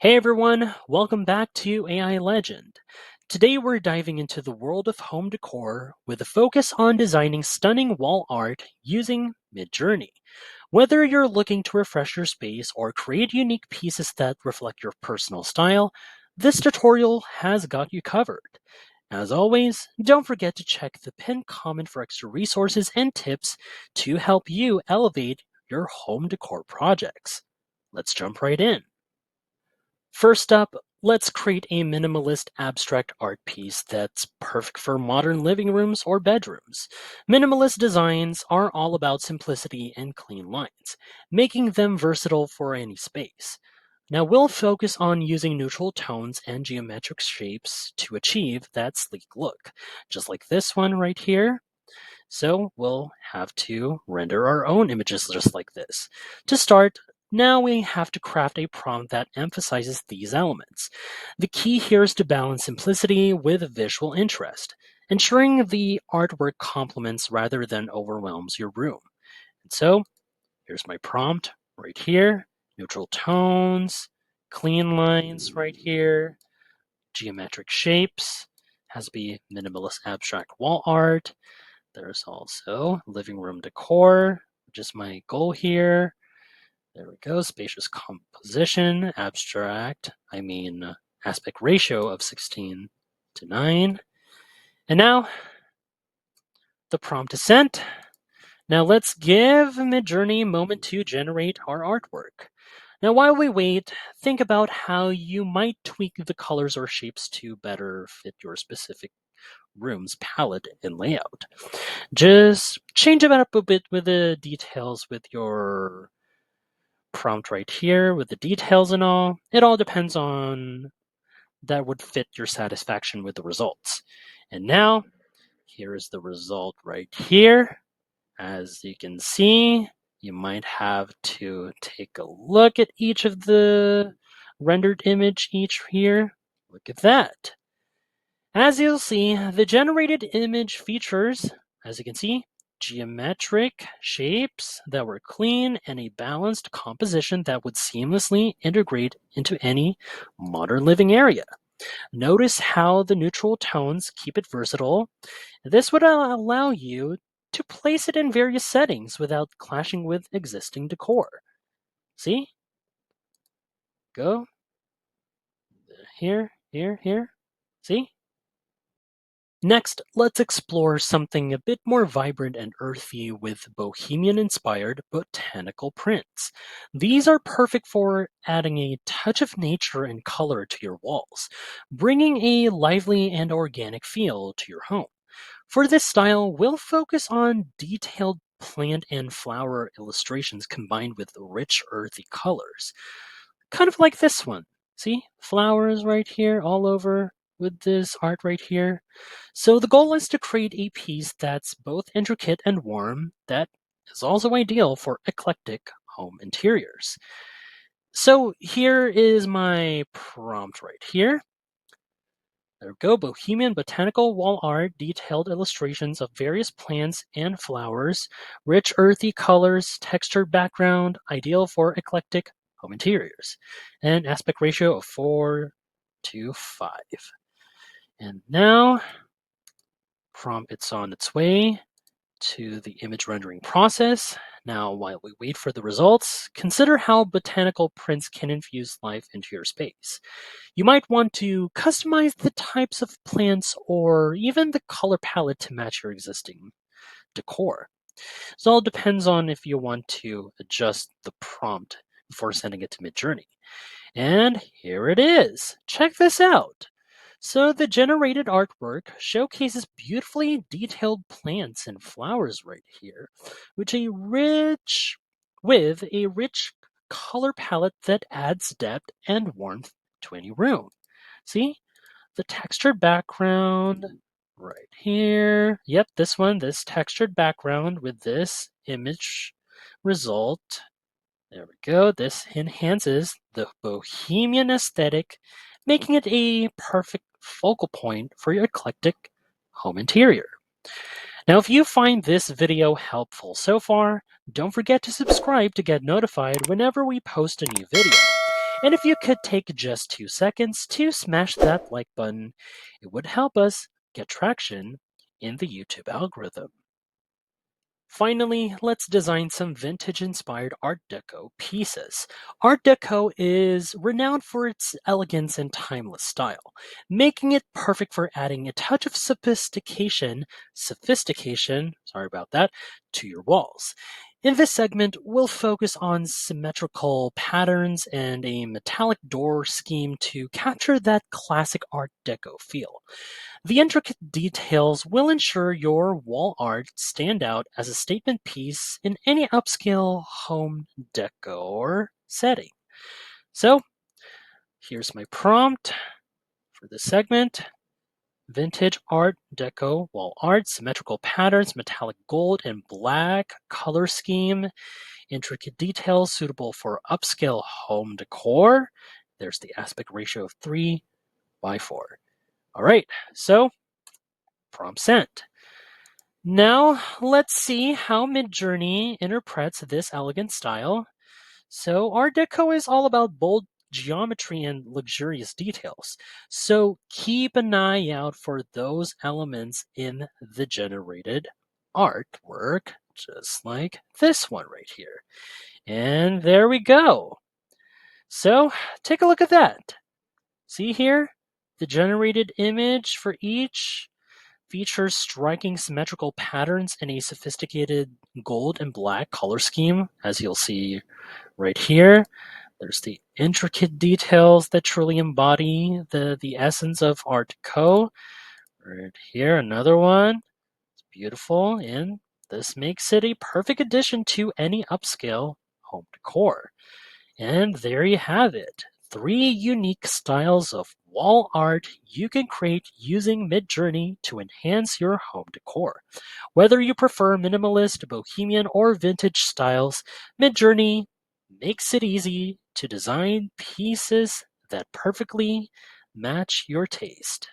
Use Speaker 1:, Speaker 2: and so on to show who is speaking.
Speaker 1: Hey everyone, welcome back to AI Legend. Today we're diving into the world of home decor with a focus on designing stunning wall art using MidJourney. Whether you're looking to refresh your space or create unique pieces that reflect your personal style, this tutorial has got you covered. As always, don't forget to check the pinned comment for extra resources and tips to help you elevate your home decor projects. Let's jump right in. First up, let's create a minimalist abstract art piece that's perfect for modern living rooms or bedrooms. Minimalist designs are all about simplicity and clean lines, making them versatile for any space. Now we'll focus on using neutral tones and geometric shapes to achieve that sleek look, just like this one right here. So we'll have to render our own images just like this. To start, now we have to craft a prompt that emphasizes these elements. The key here is to balance simplicity with visual interest, ensuring the artwork complements rather than overwhelms your room. And so here's my prompt right here, neutral tones, clean lines right here, geometric shapes, has to be minimalist abstract wall art. There's also living room decor, which is my goal here. There we go. Spacious composition, abstract, aspect ratio of 16:9. And now the prompt is sent. Now let's give MidJourney a moment to generate our artwork. Now while we wait, think about how you might tweak the colors or shapes to better fit your specific room's palette and layout. Just change it up a bit with the details with your prompt right here, with the details and all. It all depends on that would fit your satisfaction with the results. And now, here is the result right here. As you can see, you might have to take a look at each of the rendered image each here. Look at that. As you'll see, the generated image features, as you can see, geometric shapes that were clean and a balanced composition that would seamlessly integrate into any modern living area. Notice how the neutral tones keep it versatile. This would allow you to place it in various settings without clashing with existing decor. See? Go. Here, here, here. See? Next, let's explore something a bit more vibrant and earthy with Bohemian-Inspired botanical prints. These are perfect for adding a touch of nature and color to your walls, bringing a lively and organic feel to your home. For this style, we'll focus on detailed plant and flower illustrations combined with rich earthy colors. Kind of like this one. See? Flowers right here all over with this art right here. So the goal is to create a piece that's both intricate and warm that is also ideal for eclectic home interiors. So here is my prompt right here. There we go, Bohemian Botanical wall art, detailed illustrations of various plants and flowers, rich earthy colors, textured background, ideal for eclectic home interiors, and aspect ratio of 4:5. And now, prompt it's on its way to the image rendering process. Now, while we wait for the results, consider how botanical prints can infuse life into your space. You might want to customize the types of plants or even the color palette to match your existing decor. So it all depends on if you want to adjust the prompt before sending it to MidJourney. And here it is. Check this out. So the generated artwork showcases beautifully detailed plants and flowers right here, with a rich color palette that adds depth and warmth to any room. See? The textured background right here. Yep, this textured background with this image result. There we go. This enhances the bohemian aesthetic, making it a perfect focal point for your eclectic home interior. Now, if you find this video helpful so far, don't forget to subscribe to get notified whenever we post a new video. And if you could take just 2 seconds to smash that like button, it would help us get traction in the YouTube algorithm. Finally, let's design some vintage inspired Art Deco pieces. Art Deco is renowned for its elegance and timeless style, making it perfect for adding a touch of sorry about that, to your walls. In this segment, we'll focus on symmetrical patterns and a metallic door scheme to capture that classic Art Deco feel. The intricate details will ensure your wall art stand out as a statement piece in any upscale home decor setting. So, here's my prompt for this segment. Vintage Art Deco wall art, symmetrical patterns, metallic gold and black color scheme, intricate details suitable for upscale home decor. There's the aspect ratio of 3 by 4. All right, so prompt sent. Now, let's see how MidJourney interprets this elegant style. So, Art Deco is all about bold geometry and luxurious details. So, keep an eye out for those elements in the generated artwork, just like this one right here. And there we go. So, take a look at that. See here? The generated image for each features striking symmetrical patterns in a sophisticated gold and black color scheme, as you'll see right here. There's the intricate details that truly embody the essence of Art Deco. Right here, another one. It's beautiful, and this makes it a perfect addition to any upscale home decor. And there you have it. 3 unique styles of wall art you can create using MidJourney to enhance your home decor. Whether you prefer minimalist, bohemian, or vintage styles, MidJourney makes it easy to design pieces that perfectly match your taste.